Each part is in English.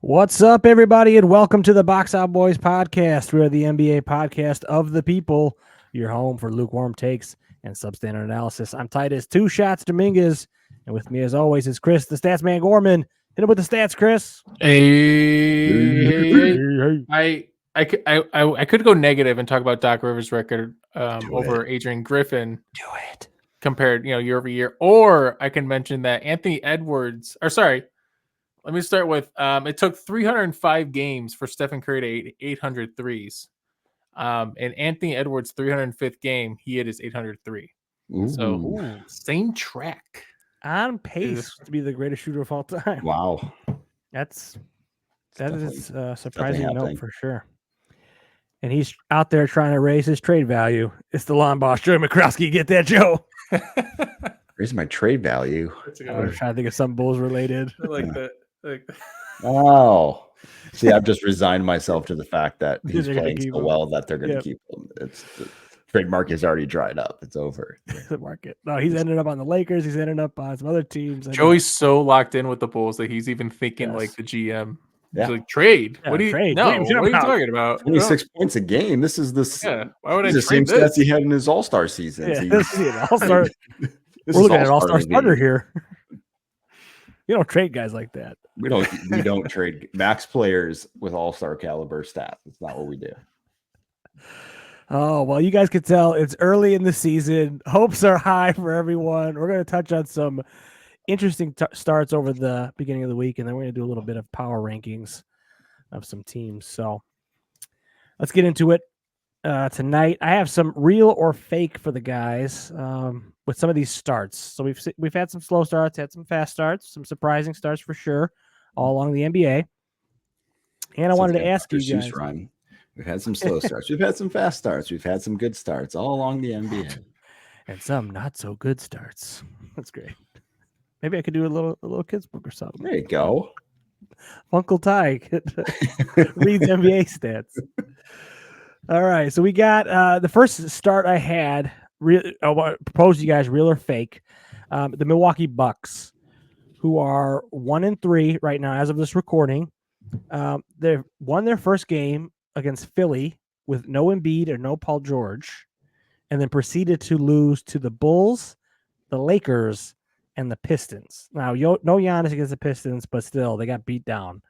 What's up, everybody, and welcome to the Box Out Boys podcast. We're the NBA podcast of the people, your home for lukewarm takes and substandard analysis. I'm Titus Two Shots Dominguez, and with me, as always, is Chris, the Stats Man Gorman. Hit him with the stats, Chris. I could go negative and talk about Doc Rivers' record over Adrian Griffin. Do it. Compared, year over year, or I can mention that Anthony Edwards. Let me start with it took 305 games for Stephen Curry to 800 threes. And Anthony Edwards' 305th game, he hit his 803. So same track. On pace to be the greatest shooter of all time. Wow. That is a surprising note for sure. And he's out there trying to raise his trade value. It's the lawn boss, Joey McCroskey. Get that, Joe? Raise my trade value. I was trying to think of some Bulls related. I like that. Oh, see, I've just resigned myself to the fact that he's playing so well that they're going to keep him. It's the trade market is already dried up. It's over. The market. No, he's ended up on the Lakers. He's ended up on some other teams. Joey's so locked in with the Bulls that he's even thinking like the GM. He's like, trade. Yeah, what do you trade. No, what are you talking about? 26 points a game. This is the why would I the same trade this? stats he had in his All-Star season. Yeah, this is an All-Star. We're looking at an All-Star starter here. You don't trade guys like that. We don't trade max players with All-Star caliber stats. It's not what we do. Oh, well, you guys can tell it's early in the season. Hopes are high for everyone. We're going to touch on some interesting starts over the beginning of the week, and then we're going to do a little bit of power rankings of some teams. So let's get into it. Tonight, I have some real or fake for the guys with some of these starts. So we've had some slow starts, had some fast starts, some surprising starts for sure, all along the NBA. And I wanted to ask you guys. We've had some slow starts. We've had some fast starts. We've had some good starts all along the NBA. And some not so good starts. That's great. Maybe I could do a little kids book or something. There you go. Uncle Ty reads NBA stats. All right, so we got the first start I had. I proposed to you guys, real or fake. The Milwaukee Bucks, who are 1-3 right now as of this recording. They've won their first game against Philly with no Embiid or no Paul George, and then proceeded to lose to the Bulls, the Lakers, and the Pistons. Now, no Giannis against the Pistons, but still, they got beat down.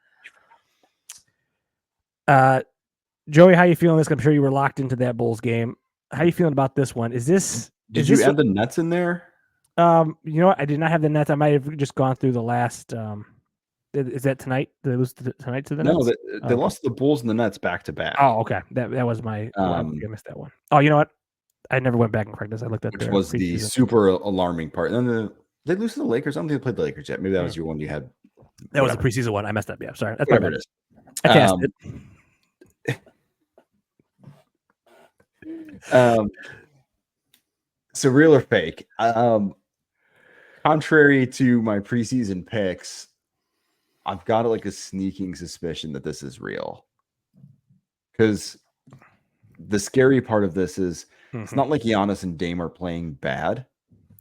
Joey, how you feeling this? I'm sure you were locked into that Bulls game. How you feeling about this one? Did you add the Nets in there? You know what? I did not have the Nets. I might have just gone through the last. Is that tonight? Did they lose tonight to the Nets? No, they lost the Bulls and the Nets back to back. Oh, okay. That was my. I missed that one. Oh, you know what? I never went back and practiced. I looked at which was the super alarming part. And then they lose to the Lakers. I don't think they played the Lakers yet. Maybe that was your one you had. That was a preseason one. I messed up. Yeah, sorry. That's whatever it is. I cast it. So real or fake? Contrary to my preseason picks, I've got like a sneaking suspicion that this is real. Because the scary part of this is it's not like Giannis and Dame are playing bad.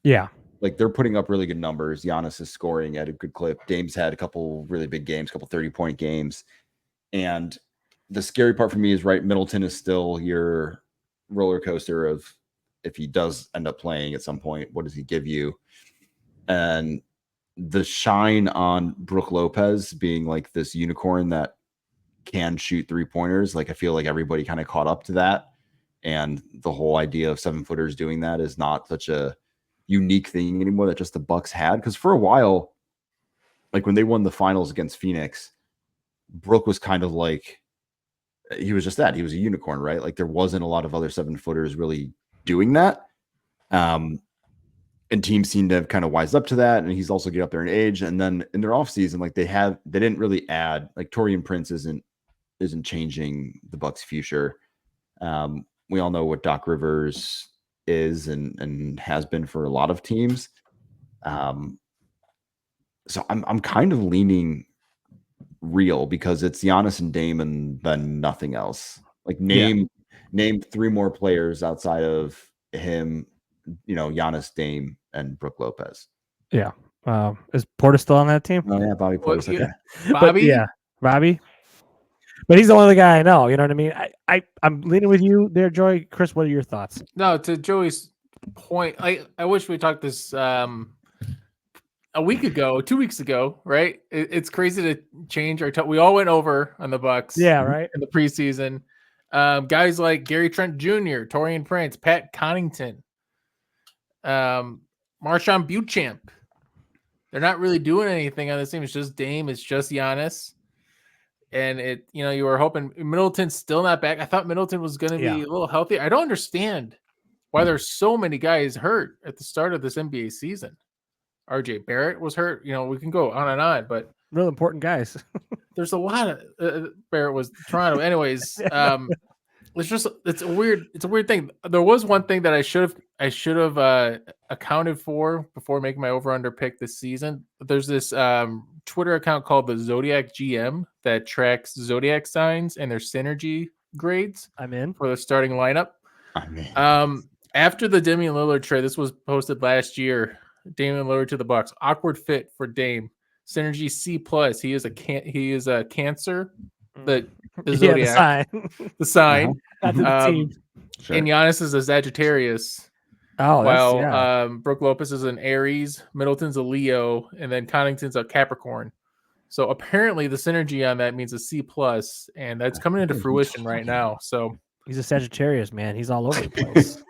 Yeah. Like they're putting up really good numbers. Giannis is scoring at a good clip. Dame's had a couple really big games, a couple 30-point games. And the scary part for me is Middleton is still your roller coaster of if he does end up playing at some point, what does he give you? And the shine on Brook Lopez being like this unicorn that can shoot 3-pointers. Like I feel like everybody kind of caught up to that. And the whole idea of 7-footers doing that is not such a unique thing anymore that just the Bucks had. Because for a while, like when they won the finals against Phoenix, Brook was kind of like, he was just that. He was a unicorn, right? Like there wasn't a lot of other 7-footers really doing that. And teams seem to have kind of wised up to that. And he's also get up there in age. And then in their offseason, like they didn't really add, like Taurean Prince isn't changing the Bucks' future. We all know what Doc Rivers is and has been for a lot of teams. So I'm kind of leaning real because it's Giannis and Dame and then nothing else. Like name 3 more players outside of him, Giannis, Dame, and Brook Lopez. Yeah. Is Porter still on that team? Oh yeah, Bobby Portis. Okay. Bobby. But, yeah, Bobby. But he's the only guy I know. You know what I mean? I'm leaning with you there, Joey. Chris, what are your thoughts? No, to Joey's point, I wish we talked this a week ago, 2 weeks ago, right? It's crazy to change our we all went over on the Bucks. Yeah, right. In the preseason. Guys like Gary Trent Jr., Taurean Prince, Pat Connaughton, Marshawn Beauchamp. They're not really doing anything on this team. It's just Dame. It's just Giannis. And you were hoping Middleton's still not back. I thought Middleton was going to be a little healthier. I don't understand why there's so many guys hurt at the start of this NBA season. RJ Barrett was hurt. We can go on and on, but real important guys. There's a lot of Barrett was Toronto. Anyways, it's a weird thing. There was one thing that I should have accounted for before making my over under pick this season. There's this Twitter account called the Zodiac GM that tracks zodiac signs and their synergy grades. I'm in for the starting lineup. I'm in. After the Damian Lillard trade, this was posted last year. Damian Lillard to the Bucks. Awkward fit for Dame. Synergy C+. He is a Cancer. The Zodiac. The sign. Not the team. Sure. And Giannis is a Sagittarius. Oh, while Brook Lopez is an Aries, Middleton's a Leo, and then Connaughton's a Capricorn. So apparently the synergy on that means a C+, and that's coming into fruition right now. So he's a Sagittarius, man. He's all over the place.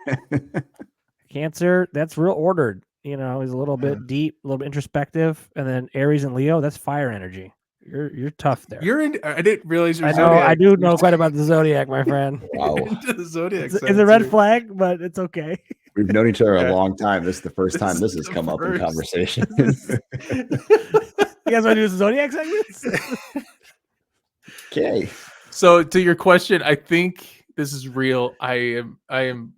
Cancer, that's real ordered. He's a little bit deep, a little bit introspective, and then Aries and Leo, that's fire energy. You're tough there. I didn't realize you're. I know. I do know quite about the Zodiac, my friend. Wow. The Zodiac. It's a red flag, but it's okay. We've known each other a long time. This is the first time this has come up in conversation. You guys want to do the Zodiac segments? Okay. So to your question, I think this is real. I am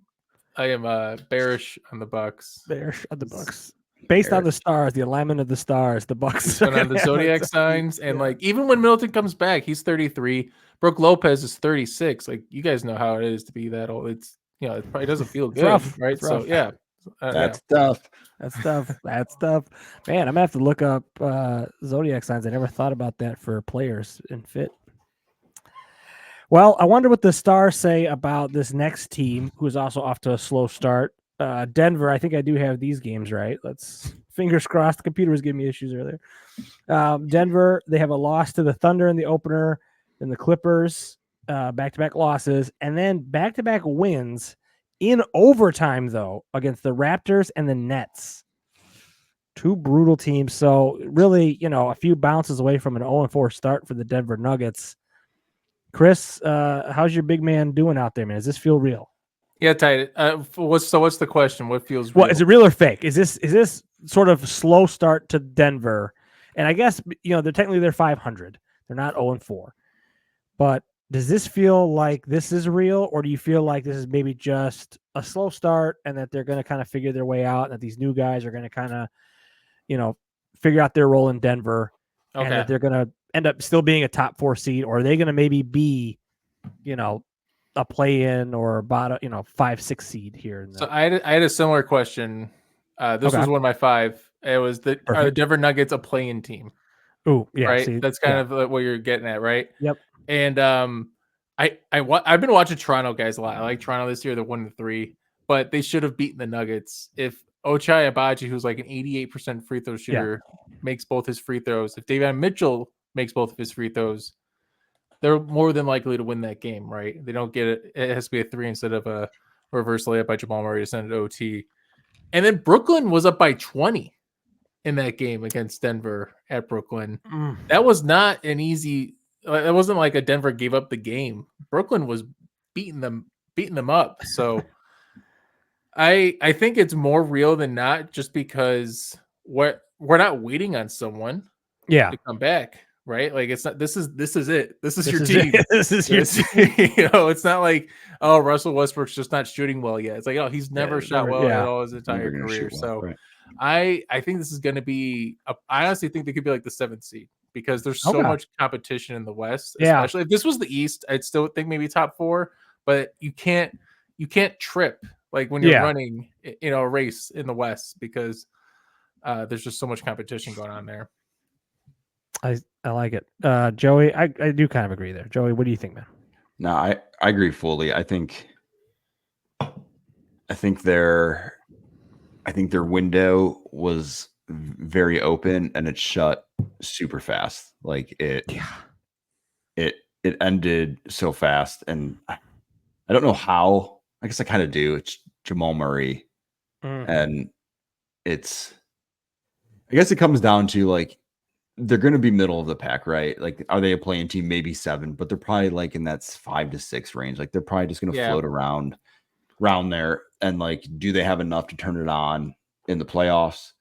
bearish on the Bucks. Bearish on the Bucks. Based on the stars, the alignment of the stars, the Bucks. And on the zodiac signs, and even when Middleton comes back, he's 33. Brook Lopez is 36. Like, you guys know how it is to be that old. It's it probably doesn't feel good, rough. right? It's So rough. That's tough. That's tough. Man, I'm gonna have to look up zodiac signs. I never thought about that for players and fit. Well, I wonder what the stars say about this next team, who is also off to a slow start. Denver, I think I do have these games right. Let's fingers crossed. The computer was giving me issues earlier. Denver, they have a loss to the Thunder in the opener, then the Clippers, back-to-back losses, and then back-to-back wins in overtime, though, against the Raptors and the Nets. Two brutal teams. So really, a few bounces away from an 0-4 start for the Denver Nuggets. Chris, how's your big man doing out there, man? Does this feel real? Yeah, tight. What's the question? What feels real? Well, is it real or fake? Is this sort of slow start to Denver? And I guess they're 500. They're not 0-4. But does this feel like this is real, or do you feel like this is maybe just a slow start and that they're going to kind of figure their way out, and that these new guys are going to kind of, figure out their role in Denver, and that they're going to end up still being a top 4 seed, or are they going to maybe be, a play-in or bottom, 5-6 seed here? So I had a similar question. This was one of my 5. It was are the Denver Nuggets a play-in team? Oh, yeah. Right. See, that's kind of what you're getting at, right? Yep. And I've been watching Toronto guys a lot. I like Toronto this year. They're 1-3, but they should have beaten the Nuggets. If Ochai Agbaji, who's like an 88% free throw shooter, makes both his free throws, if Davion Mitchell makes both of his free throws, they're more than likely to win that game, right? They don't get it. It has to be a 3 instead of a reverse layup by Jamal Murray to send it to OT. And then Brooklyn was up by 20 in that game against Denver at Brooklyn. That was not an easy. It wasn't like a Denver gave up the game. Brooklyn was beating them up. So I think it's more real than not, just because we're not waiting on someone to come back. Right? Like, it's not, this is it. This is your team. This is your team. It's not like, Russell Westbrook's just not shooting well yet. It's like, he's never shot well at all his entire career. So I think this is going to be. I honestly think they could be like the 7th seed because there's so Okay. much competition in the West. Yeah. Especially if this was the East, I'd still think maybe top 4. But you can't trip like when you're Yeah. running, a race in the West because there's just so much competition going on there. I like it. Joey, I do kind of agree there. Joey, what do you think, man? No, I agree fully. I think their window was very open and it shut super fast. Like it ended so fast, and I don't know how. I guess I kind of do. It's Jamal Murray, and I guess it comes down to like they're going to be middle of the pack, right? Like, are they a playing team? Maybe 7, but they're probably like in that 5 to 6 range. Like, they're probably just going to float around there. And like, do they have enough to turn it on in the playoffs?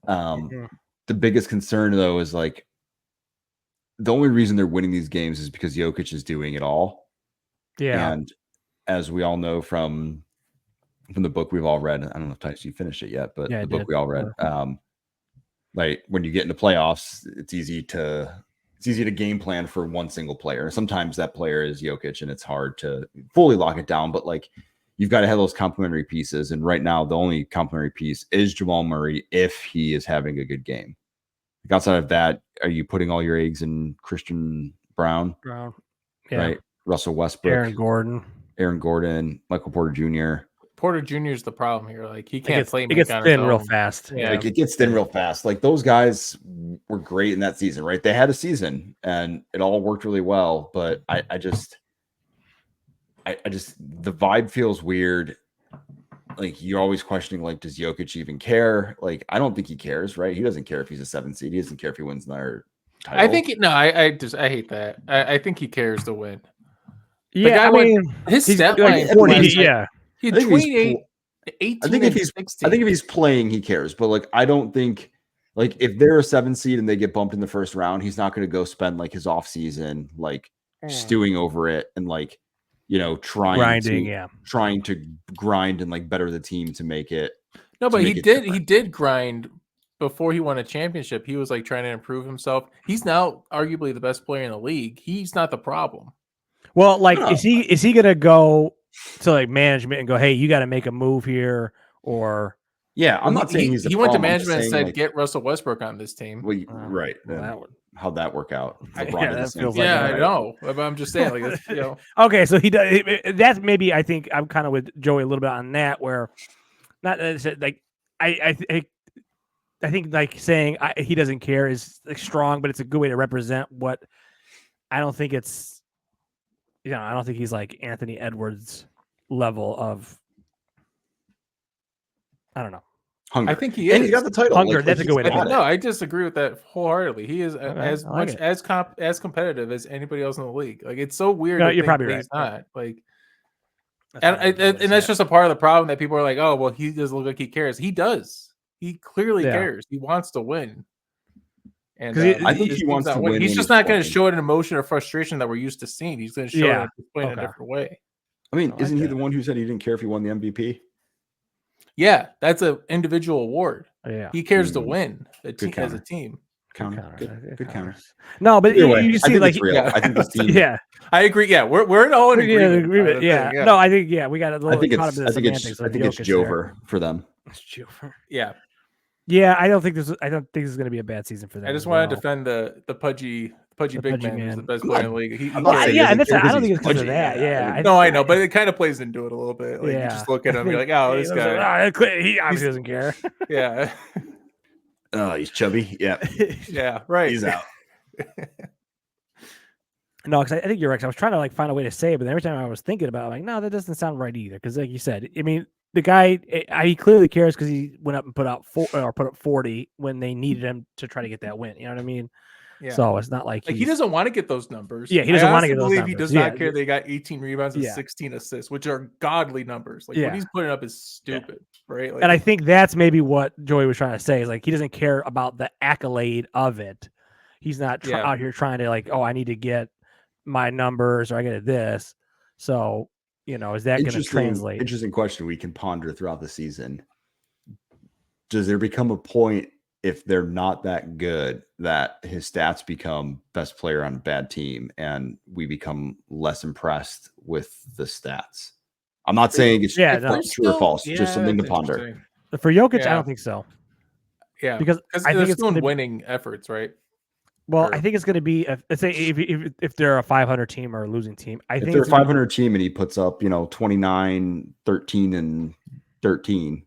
The biggest concern though is like the only reason they're winning these games is because Jokic is doing it all. Yeah. And as we all know from the book we've all read, I don't know if Tyson you finished it yet, but the book we all read, like when you get into playoffs, it's easy to game plan for one single player. Sometimes that player is Jokic, and it's hard to fully lock it down. But like, you've got to have those complementary pieces. And right now, the only complementary piece is Jamal Murray if he is having a good game. Like, outside of that, are you putting all your eggs in Christian Brown? Yeah. Right. Russell Westbrook, Aaron Gordon, Michael Porter Jr. Porter Jr. is the problem here. Like, he can't play. It gets thin real fast. Yeah. Like, it gets thin real fast. Like, those guys were great in that season, right? They had a season and it all worked really well. But I just the vibe feels weird. Like, you're always questioning, like, does Jokic even care? Like, I don't think he cares, right? He doesn't care if he's a 7 seed. He doesn't care if he wins another title. I think I hate that. I think he cares to win. Yeah, his stat line. Yeah. He had 28, 18, I think if he's playing, he cares. But like, I don't think, like, if they're a 7 seed and they get bumped in the first round, he's not going to go spend like his off season like stewing over it and like, trying to grind and like better the team to make it. No, but he did grind before he won a championship. He was like trying to improve himself. He's now arguably the best player in the league. He's not the problem. Well, like, is he gonna go to like management and go, hey, you got to make a move here? Or I'm not saying he went to management and said, get Russell Westbrook on this team. Well, right. How'd that work out? I know. But I'm just saying, like, Okay, so he does. That's maybe, I think I'm kind of with Joey a little bit on that, where not like I think like saying he doesn't care is like strong, but it's a good way to represent what I don't think it's. I don't think he's like Anthony Edwards level of. I don't know. Hunger. I think he is. And he got the title. Hunger. That's a good way to put it. No, I disagree with that wholeheartedly. He is as competitive as anybody else in the league. Like, it's so weird. No, you're probably right. He's not like, and that's just a part of the problem that people are like, oh, well, he doesn't look like he cares. He does. He clearly cares. He wants to win. And I think he wants to win. He's just not going to show it an emotion or frustration that we're used to seeing. He's going to show it in a different way. I mean, isn't he the one who said he didn't care if he won the MVP? Yeah, that's an individual award. Yeah, he cares to win as a team. Good counter. No, but you see, like, I think this team. Yeah, I agree. Yeah, we're all in agreement. Yeah, no, I think we got a little. I think it's Jover for them. It's Jover. Yeah. Yeah, I don't think this is going to be a bad season for them. I just want to defend the pudgy big man who's the best player in the league. I don't think it's because of that. Yeah, no, I know, but it kind of plays into it a little bit. Like, you just look at him, you're like, oh, this guy. He obviously doesn't care. Yeah. Oh, he's chubby. Yeah. Yeah. Right. He's out. No, because I think you're right. I was trying to like find a way to say it, but every time I was thinking about it, I'm like, no, that doesn't sound right either. Because like you said, I mean, the guy, he clearly cares because he went up and put up 40 when they needed him to try to get that win. You know what I mean? Yeah. So it's not like he doesn't want to get those numbers. Yeah, he doesn't want to get those numbers. He does not care. They got 18 rebounds and 16 assists, which are godly numbers. Like, what he's putting up is stupid, right? Like, and I think that's maybe what Joey was trying to say is like he doesn't care about the accolade of it. He's not out here trying to like, oh, I need to get my numbers or I get this. So, is that going to translate? Interesting question we can ponder throughout the season. does there become a point if they're not that good that his stats become best player on a bad team and we become less impressed with the stats? I'm not saying it's Yeah, no. true or false, just something to that's ponder. interesting. For Jokic, I Yeah. don't think so. Yeah, Because I they're think it's still in gonna be, winning efforts, right? well, or- I think it's going to be let's say if they're a 500 team or a losing team, I If think they're a it's gonna be- 500 team and he puts up, 29, 13, and 13.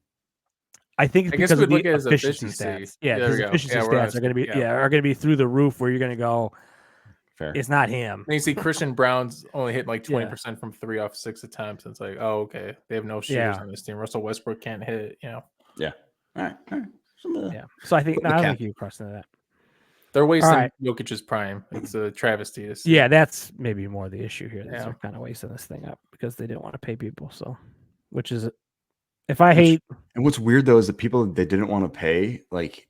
I think it's I guess because of we'd the look at his efficiency efficiency. stats. Yeah, There his we go. efficiency Yeah, we're on- stats are going to be yeah. are going to be through the roof. Where you're going to go, Fair. it's not him. And you see Christian Brown's only hit like Yeah. 20% from 3 off 6 attempts. And it's like, oh, okay, they have no shooters Yeah. on this team. Russell Westbrook can't hit. Yeah. All right. Yeah, so I think Put no, the I don't cap. think you crossed into that. They're wasting right. Jokic's prime. It's a travesty to see. Yeah, that's maybe more the issue here. Yeah. They're kind of wasting this thing up because they didn't want to pay people. So, which is, if I hate, And what's weird though is the people they didn't want to pay, like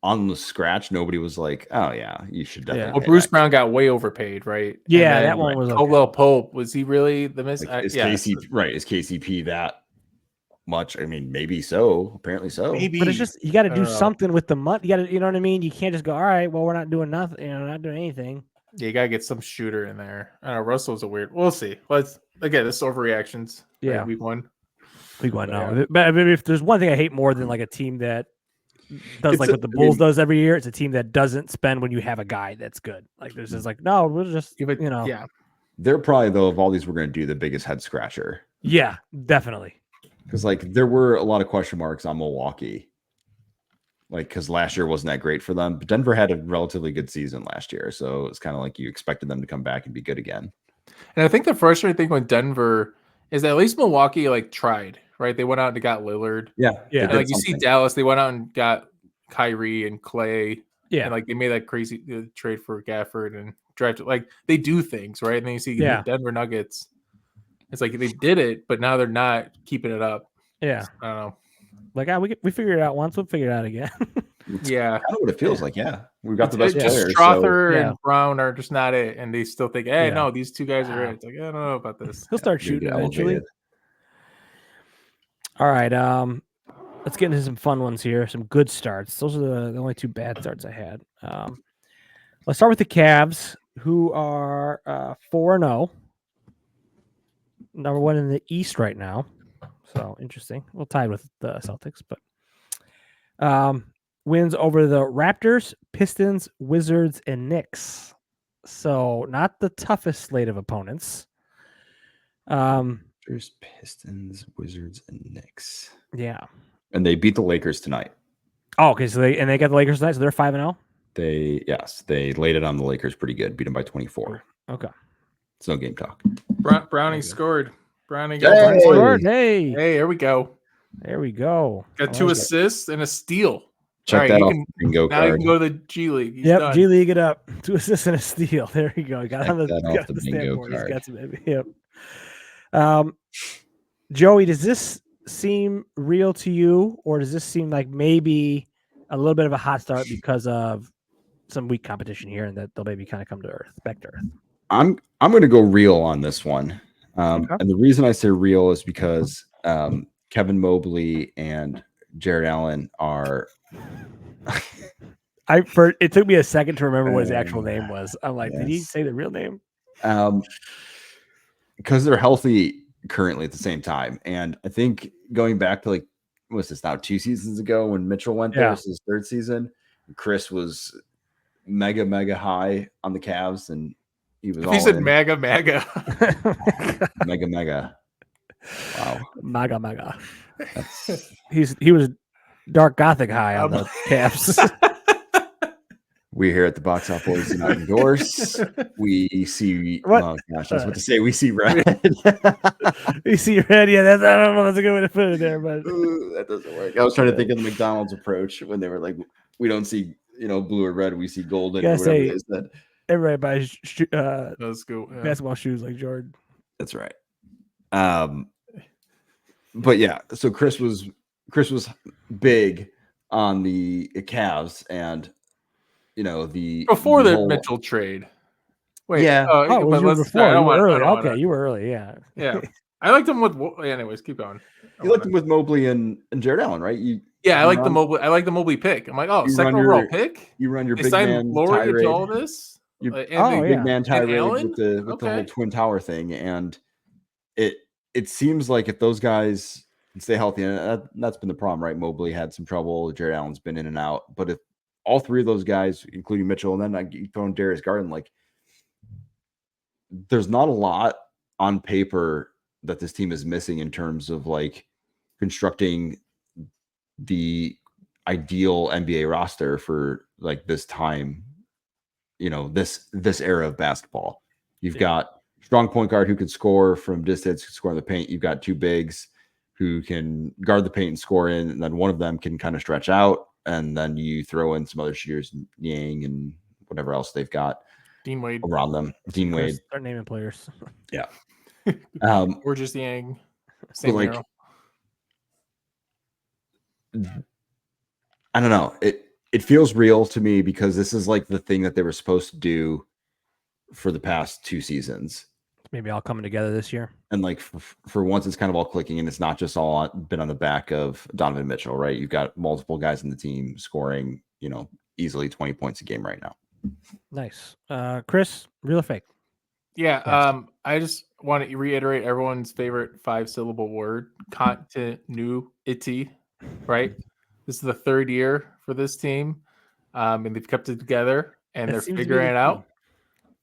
on the scratch, nobody was like, "Oh yeah, you should definitely." Well, pay Bruce that." Brown got way overpaid, right? And yeah, then that one was okay. Caldwell Pope. Was he really the miss? Like, is yeah, KCP right? Is KCP that much? I mean, maybe so. Apparently so. maybe. But it's just you got to I do don't know. something with the money. You got to, you know what I mean? You can't just go, all right, well, we're not doing nothing. Not doing anything. Yeah, you gotta get some shooter in there. I don't know. Russell's a weird. We'll see. Let's again. This is overreactions. Right? Yeah. Week 1. We going Yeah. no. But I mean, if there's one thing I hate more than like a team that does It's like a- what the I Bulls mean- does every year, it's a team that doesn't spend when you have a guy that's good. Like there's just like, no, we'll just Yeah, but, you know, yeah. They're probably though of all these we're going to do the biggest head scratcher yeah, definitely. because like there were a lot of question marks on Milwaukee. Like because last year wasn't that great for them, but Denver had a relatively good season last year, so it's kind of like you expected them to come back and be good again. And I think the frustrating thing with Denver is that at least Milwaukee like tried, right? They went out and got Lillard. Yeah, Yeah. And, like you see Dallas, they went out and got Kyrie and Clay. Yeah, And like they made that crazy trade for Gafford and drafted. Like they do things, right? And then you see Yeah. the Denver Nuggets. It's like they did it, but now they're not keeping it up. yeah. I don't know. Like we figured it out once, we'll figure it out again. Yeah. kind of what it feels like. Yeah, we've got the It's best just players. Strother Yeah. and Brown are just not it, and they still think, hey, Yeah. no, these two guys are Yeah. it. It's like I don't know about this. He'll start so they shooting get eventually. elevated. All right, let's get into some fun ones here. Some good starts. Those are the only 2 bad starts I had. Let's start with the Cavs, who are 4-0, number 1 in the East right now. So interesting. Well, tied with the Celtics, but wins over the Raptors, Pistons, Wizards, and Knicks. So not the toughest slate of opponents. Raptors, Pistons, Wizards, and Knicks, Yeah. and they beat the Lakers tonight. Oh, okay. So they got the Lakers tonight, so they're 5-0. They laid it on the Lakers pretty good, beat them by 24. Okay. It's no game talk. Brownie scored. Brownie Hey! got Hey! Scored. Hey, Hey, here we go. there we go. Got I 2 like it. assists and a steal. Check All right, that you off can- the bingo Now you card. can go to the G League. He's Yep, done. G League it up. 2 assists and a steal. There you go. He got Check on the, that off got the the bingo stat board. He's card. got some. Yep. Joey, does this seem real to you, or does this seem like maybe a little bit of a hot start because of some weak competition here, and that they'll maybe kind of come to earth, back to earth? I'm going to go real on this one, Okay. and the reason I say real is because Kevin Mobley and Jared Allen are. It took me a second to remember what his actual name was. I'm like, did he Yes. say the real name? Because they're healthy currently at the same time. And I think going back to what's this now, 2 seasons ago when Mitchell went there, Yeah. this is his 3rd season. Chris was mega high on the Cavs, and he was If all he said in. mega. mega. Wow. Maga. That's, He was dark gothic high on the Cavs. we here at the Box Out Boys do not endorse. We see, What? oh gosh, I was about to say we see red. You see your head, yeah. I don't know. That's a good way to put it there, but Ooh, that doesn't work. I was trying to think of the McDonald's approach when they were like, we don't see, blue or red, we see golden or Gotta whatever say- it is. everybody buys Let's go. Yeah. basketball shoes like Jordan. That's right. But yeah, so Chris was big on the Cavs, and the Before the whole- Mitchell trade. Wait. Yeah. Oh, it was but you let's. before. I You don't were want. early. I don't Okay, wanna- you were early. Yeah. Yeah. I liked him with. Anyways, keep going. You looked with Mobley and Jared Allen, right? Yeah, I You like the run- Mobley. I like the Mobley pick. I'm like, oh, You second run overall your- pick. You run your They big signed man Laurie into tirade. all this. You And Oh, they- big yeah. man tirade Allen? with the whole Twin Tower thing, and it seems like if those guys can stay healthy, and that's been the problem, right? Mobley had some trouble. Jared Allen's been in and out, but if all three of those guys, including Mitchell, and then you throw in Darius Garland, like there's not a lot on paper that this team is missing in terms of like constructing the ideal NBA roster for like this time, this era of basketball. You've got strong point guard who can score from distance, can score in the paint. You've got two bigs who can guard the paint and score in, and then one of them can kind of stretch out, and then you throw in some other shooters, Yang and whatever else they've got Dean Wade, around them. Dean Wade. Start naming players. Yeah. Gorgeous Yang, But same like, hero. I don't know. It feels real to me because this is like the thing that they were supposed to do for the past 2 seasons. Maybe all coming together this year. And like for once, it's kind of all clicking, and it's not just all been on the back of Donovan Mitchell, right? You've got multiple guys in the team scoring, easily 20 points a game right now. Nice. Chris, real or fake? Yeah. Yes. I just want to reiterate everyone's favorite 5-syllable word: continuity. Right. This is the 3rd year for this team, and they've kept it together, and That they're seems to be figuring the it out. theme.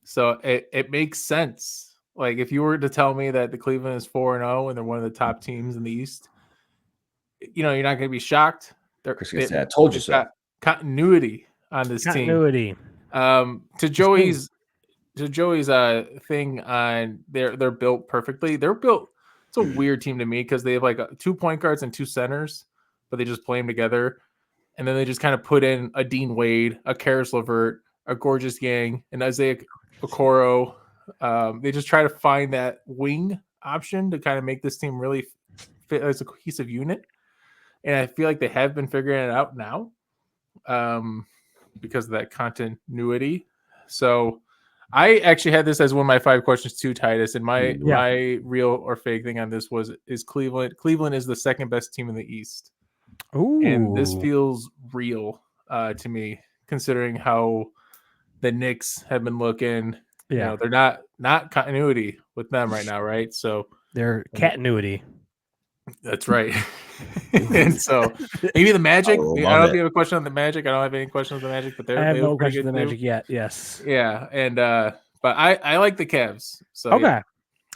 So it makes sense. Like if you were to tell me that the Cleveland is 4-0 and they're one of the top teams in the East, you're not going to be shocked. Chris gonna say, I told you so. Got continuity on this Continuity. team. To Joey's thing on they're built perfectly. They're built. It's a weird team to me because they have like 2 point guards and 2 centers, but they just play them together, and then they just kind of put in a Dean Wade, a Karis LeVert, a Gorgeous Yang, and Isaiah Okoro. They just try to find that wing option to kind of make this team really fit as a cohesive unit, and I feel like they have been figuring it out now, because of that continuity. So I actually had this as one of my 5 questions too, Titus, and my real or fake thing on this is Cleveland. Cleveland is the 2nd best team in the East. Ooh. And this feels real to me, considering how the Knicks have been looking. Yeah. They're not continuity with them right now, right? So They're continuity. that's right. And so maybe the Magic. I don't know if you have a question on the Magic. I don't have any questions on the Magic, but I have no question good on the too. Magic yet. Yes. Yeah, and but I like the Cavs. So Okay.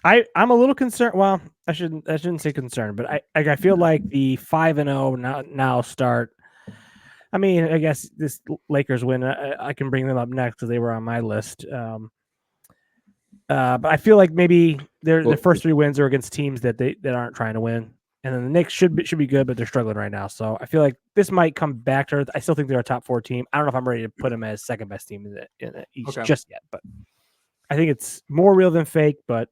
yeah. I'm a little concerned. Well, I shouldn't say concerned, but I feel like the 5-0 now start. I mean, I guess this Lakers win. I can bring them up next because they were on my list. But I feel like maybe their first 3 wins are against teams that aren't trying to win, and then the Knicks should be good, but they're struggling right now. So I feel like this might come back to Earth. I still think they're a top 4 team. I don't know if I'm ready to put them as 2nd best team in the East just yet, but I think it's more real than fake. But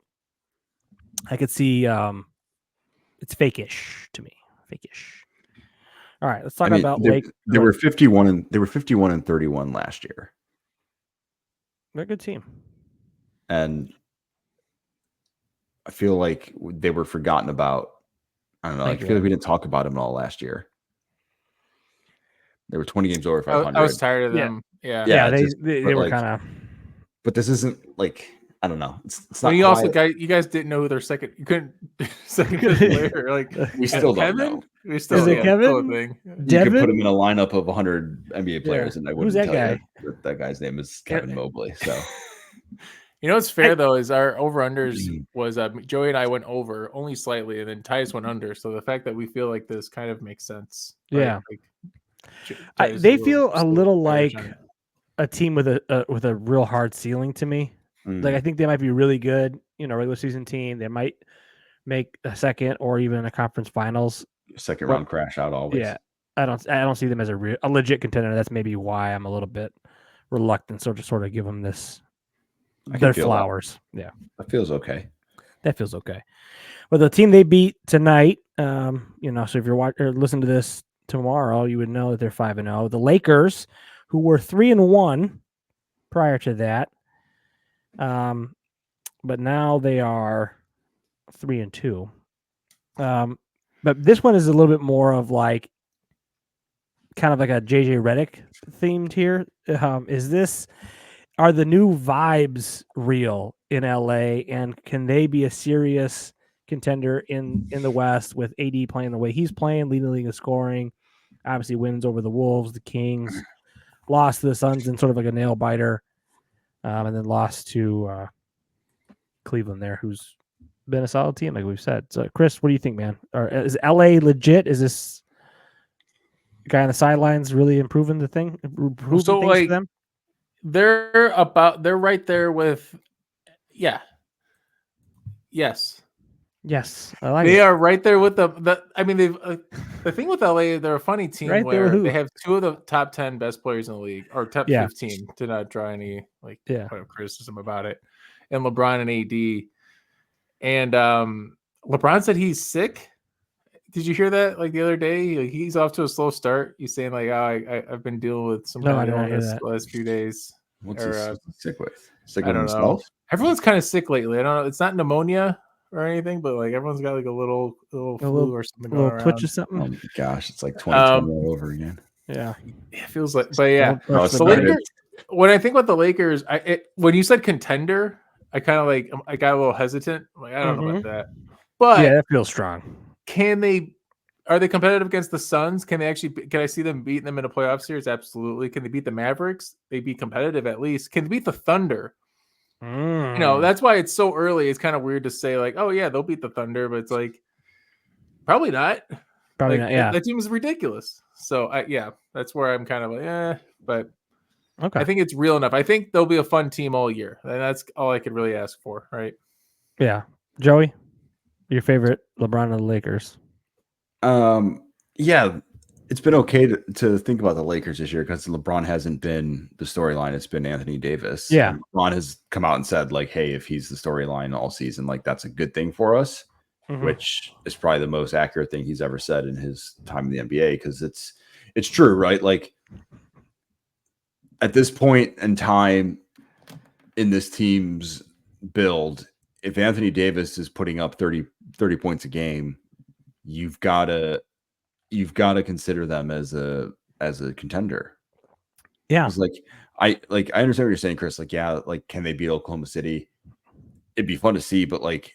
I could see it's fake-ish to me. Fake-ish. All right, let's talk about Lake. They were 51 and 31 last year. They're a good team. And I feel like they were forgotten about. I don't know. I feel like we didn't talk about them at all last year. They were 20 games over 500. I was tired of them. Yeah, they were kind of. But this isn't like, I don't know. It's well, not. you guys didn't know who their second. You couldn't second player. Like we still don't Kevin? know. We still Is it Kevin? Thing. You could put him in a lineup of 100 NBA players, and I wouldn't Who's that tell guy? you that that guy's name is Kevin Mobley. So. What's fair though is our over unders was Joey and I went over only slightly, and then Titus went under. So the fact that we feel like this kind of makes sense. Right? Yeah, like, they feel a little like a team with a real hard ceiling to me. Like I think they might be really good, regular season team. They might make a second or even a conference finals. Second round crash out always. Yeah, I don't see them as a legit contender. That's maybe why I'm a little bit reluctant. So to sort of give them this. Their flowers. Yeah. That feels okay. That feels okay. Well, the team they beat tonight, so if you're watching or listening to this tomorrow, you would know that they're 5-0. The Lakers, who were 3-1 prior to that, but now they are 3-2. But this one is a little bit more of like kind of like a JJ Redick themed here. Are the new vibes real in LA, and can they be a serious contender in the West with AD playing the way he's playing, leading the league in scoring? Obviously, wins over the Wolves, the Kings, lost to the Suns in sort of like a nail biter, and then lost to Cleveland there, who's been a solid team, like we've said. So, Chris, what do you think, man? Or is LA legit? Is this guy on the sidelines really improving the thing? Improving So, things for them? They're right there with, yeah. Yes. Yes, I like They it. are right there with the I mean, they've the thing with LA, they're a funny team Right there with where who? they have 2 of the top 10 best players in the league, or top Yeah. 15, to not draw any Yeah. criticism about it. And LeBron and AD. And LeBron said he's sick. Did you hear that like the other day? Like, he's off to a slow start. He's saying like, oh, I've been dealing with some No, I kind of did not hear illness that. the last few days. What's Or, he sick with? Sick I with don't know. himself? Everyone's kind of sick lately. I don't know. It's not pneumonia or anything, but like everyone's got like a little flu or something A going little twitch around. or something. Oh my gosh, it's like 2020 all over again. Yeah. It feels like, but yeah. Don't brush it's The not. Lakers, when I think about the Lakers, when you said contender, I kind of like, I got a little hesitant. I'm like, I don't know about that. But Yeah, that feels strong. are they competitive against the Suns? Can I see them beating them in a playoff series? Absolutely. Can they beat the Mavericks? They'd be competitive at least. Can they beat the Thunder? You know, that's why it's so early. It's kind of weird to say like, oh yeah, they'll beat the Thunder, but it's like, probably not. Probably Like, not. Yeah. that team is ridiculous. So yeah, that's where I'm kind of like, but Okay. I think it's real enough. I think they'll be a fun team all year, and that's all I could really ask for, right? Yeah. Joey, your favorite LeBron of the Lakers? Yeah, it's been okay to think about the Lakers this year because LeBron hasn't been the storyline. It's been Anthony Davis. Yeah. And LeBron has come out and said, like, hey, if he's the storyline all season, like, that's a good thing for us, which is probably the most accurate thing he's ever said in his time in the NBA, because it's true, right? Like, at this point in time in this team's build, if Anthony Davis is putting up 30 points a game, you've got to consider them as a contender. Yeah. It's I understand what you're saying, Chris. Like, yeah, like, can they beat Oklahoma City? It'd be fun to see, but like,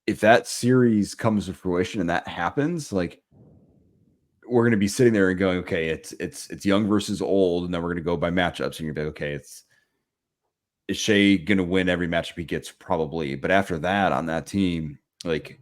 if that series comes to fruition and that happens, like, we're going to be sitting there and going, okay, it's young versus old, and then we're going to go by matchups, and you're going to be like, okay, is Shea going to win every matchup he gets? Probably. But after that, on that team, like,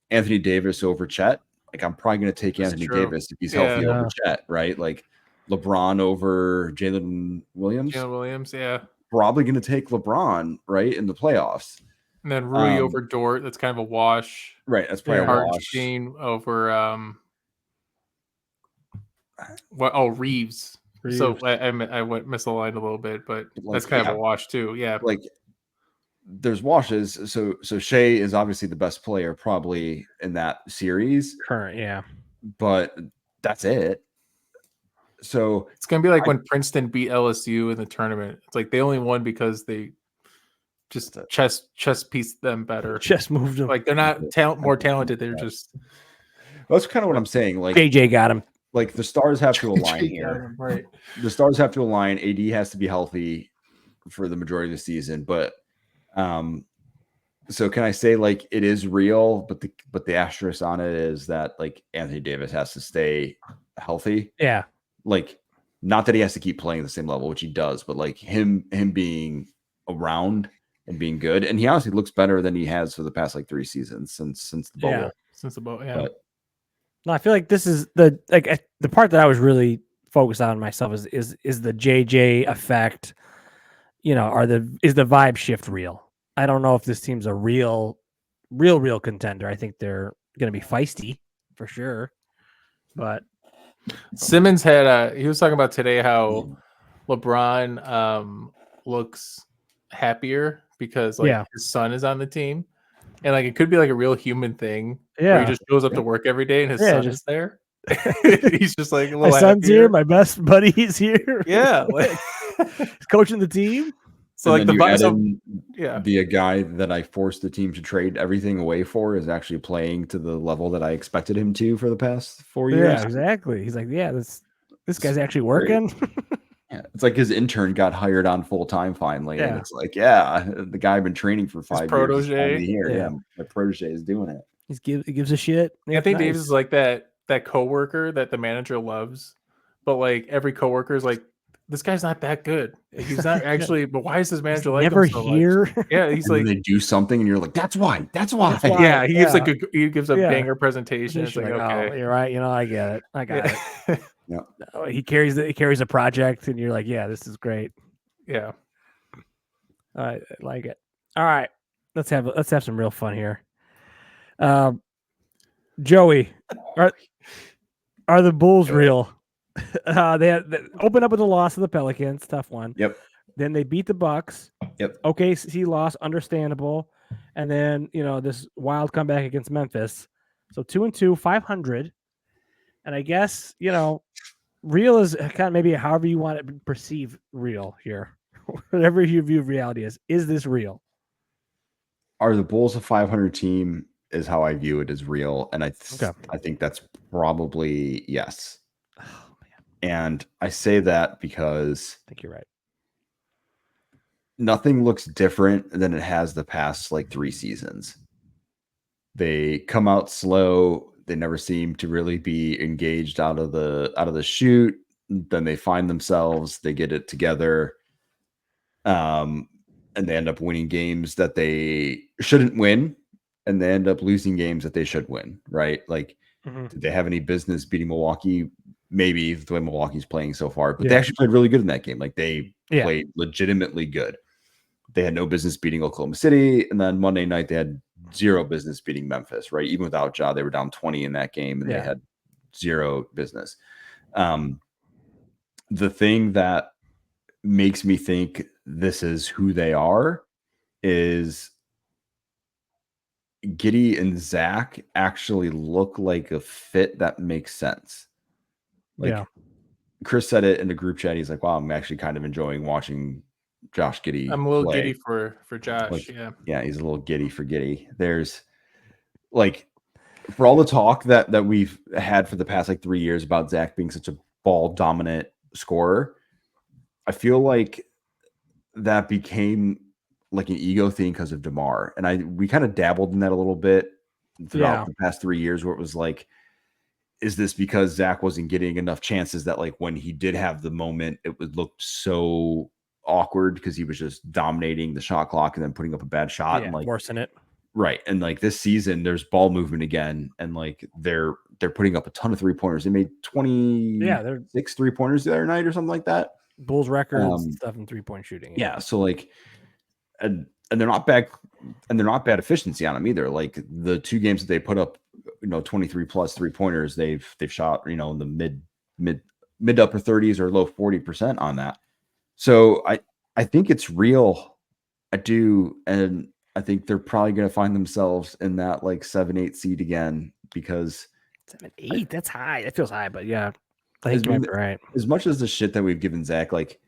Anthony Davis over Chet, like, I'm probably going to take Anthony Davis if he's healthy over Chet, right? Like, LeBron over Jalen Williams. Yeah. Probably going to take LeBron, right, in the playoffs. And then Rui over Dort, that's kind of a wash. Right, that's probably a wash. Shane over Reeves. So I went misaligned a little bit, but like, that's kind of a wash too. Yeah. Like, there's washes. So Shea is obviously the best player probably in that series. Current, yeah. But that's it. So it's gonna be like when Princeton beat LSU in the tournament. It's like they only won because they just chess pieced them better. Chess moved them. Like, they're not more talented. They're just. That's kind of what I'm saying. Like, JJ got him. Like, the stars have to align here. Right. The stars have to align. AD has to be healthy for the majority of the season. But so can I say, like, it is real, but the asterisk on it is that, like, Anthony Davis has to stay healthy. Yeah. Like, not that he has to keep playing at the same level, which he does, but like him being around and being good. And he honestly looks better than he has for the past like 3 seasons since the bubble. Yeah. Since the bubble, yeah. But, no, I feel like this is the part that I was really focused on myself is the JJ effect. You know, is the vibe shift real? I don't know if this team's a real contender. I think they're going to be feisty for sure. But Simmons he was talking about today how LeBron looks happier because his son is on the team, and like it could be like a real human thing. Yeah, where he just shows up to work every day and his son is there. He's just like a little my son's happier. here, my best buddy is here. Yeah, he's coaching the team. So like And then the you add so, in yeah. the guy that I forced the team to trade everything away for is actually playing to the level that I expected him to for the past 4 years. Yeah, exactly. He's like, yeah, this guy's actually great. working. Yeah, it's like his intern got hired on full time finally, and Yeah. it's like, yeah, the guy I've been training for 5 years is protege. finally here. Yeah. Yeah, my protege is doing it. He gives a shit. I think Davis Nice. is like that coworker that the manager loves, but like every coworker is like, this guy's not that good. He's not actually. But why is this manager like never him so here. much? Yeah, he's And like, then they do something, and you're like, that's why. That's why. That's why. yeah, he gives Yeah. like he gives a Yeah. banger presentation. It's like, Oh, okay, you're right. I get it. I got it. yeah. Oh, he carries a project, and you're like, yeah, this is great. Yeah. I like it. All right, let's have some real fun here. Joey, are the Bulls real? They opened up with a loss to the Pelicans, tough one. Yep. Then they beat the Bucks. Yep. OKC loss, understandable. And then this wild comeback against Memphis. So 2-2, 500. And I guess real is kind of maybe however you want to perceive real here. Whatever you view reality is this real? Are the Bulls a 500 team? Is how I view it as real, and I think that's probably yes. Oh, man. And I say that because I think you're right. Nothing looks different than it has the past like 3 seasons. They come out slow. They never seem to really be engaged out of the shoot. Then they find themselves. They get it together. And they end up winning games that they shouldn't win, and they end up losing games that they should win, right? Like, did they have any business beating Milwaukee? Maybe the way Milwaukee's playing so far, but they actually played really good in that game. Like, they played legitimately good. They had no business beating Oklahoma City, and then Monday night they had zero business beating Memphis, right? Even without Ja, they were down 20 in that game, and they had zero business. The thing that makes me think this is who they are is Giddey and Zach actually look like a fit that makes sense. Like, Chris said it in the group chat. He's like, wow, I'm actually kind of enjoying watching Josh Giddey. I'm a little play. giddy for Josh. Like, yeah, he's a little giddy for Giddey. There's like, for all the talk that we've had for the past like 3 years about Zach being such a ball dominant scorer, I feel like that became like an ego thing because of DeMar. And we kind of dabbled in that a little bit throughout the past 3 years, where it was like, is this because Zach wasn't getting enough chances that like when he did have the moment, it would look so awkward because he was just dominating the shot clock and then putting up a bad shot and like worsen it. Right. And like this season, there's ball movement again, and like they're putting up a ton of 3-pointers. They made 26 3-pointers the other night or something like that. Bulls records and stuff in 3-point shooting. Yeah. So like, and they're not bad, and they're not bad efficiency on them either. Like the 2 games that they put up, 23 plus 3-pointers, they've shot, in the mid upper 30s or low 40% on that. So I think it's real. I do. And I think they're probably going to find themselves in that like 7-8 seed again, because 7-8, that's high. That feels high, but yeah, I think you might be right. As much as the shit that we've given Zach, like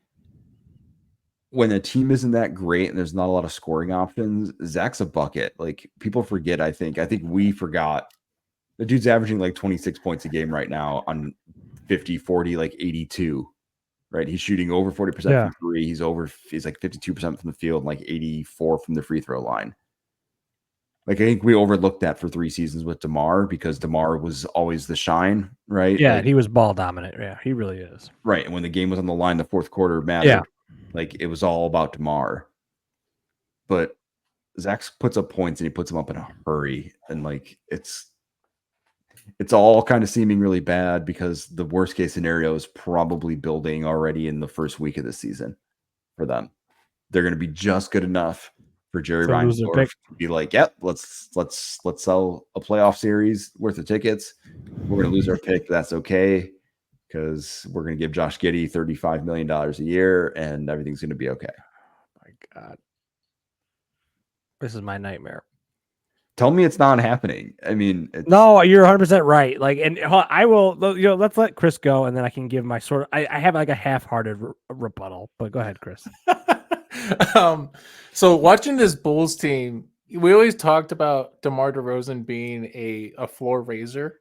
when a team isn't that great and there's not a lot of scoring options, Zach's a bucket. Like people forget. I think we forgot the dude's averaging like 26 points a game right now on 50, 40, like 82. Right, he's shooting over 40% from 3. He's like 52% from the field, and like 84 from the free throw line. Like I think we overlooked that for 3 seasons with DeMar, because DeMar was always the shine, right? Yeah, like, he was ball dominant. Yeah, he really is. Right, and when the game was on the line, the fourth quarter mattered. Like it was all about DeMar. But Zach puts up points and he puts them up in a hurry, and like it's all kind of seeming really bad because the worst case scenario is probably building already in the first week of the season for them. They're going to be just good enough for Jerry Reinsdorf to be like, yep, let's sell a playoff series worth of tickets. We're going to lose our pick. That's okay, because we're going to give Josh Giddey $35 million a year and everything's going to be okay. Oh my God. This is my nightmare. Tell me it's not happening. I mean, no, you're 100% right. Like, and I will, let's let Chris go, and then I can give my sort of. I have like a half-hearted rebuttal, but go ahead, Chris. So watching this Bulls team, we always talked about DeMar DeRozan being a floor raiser,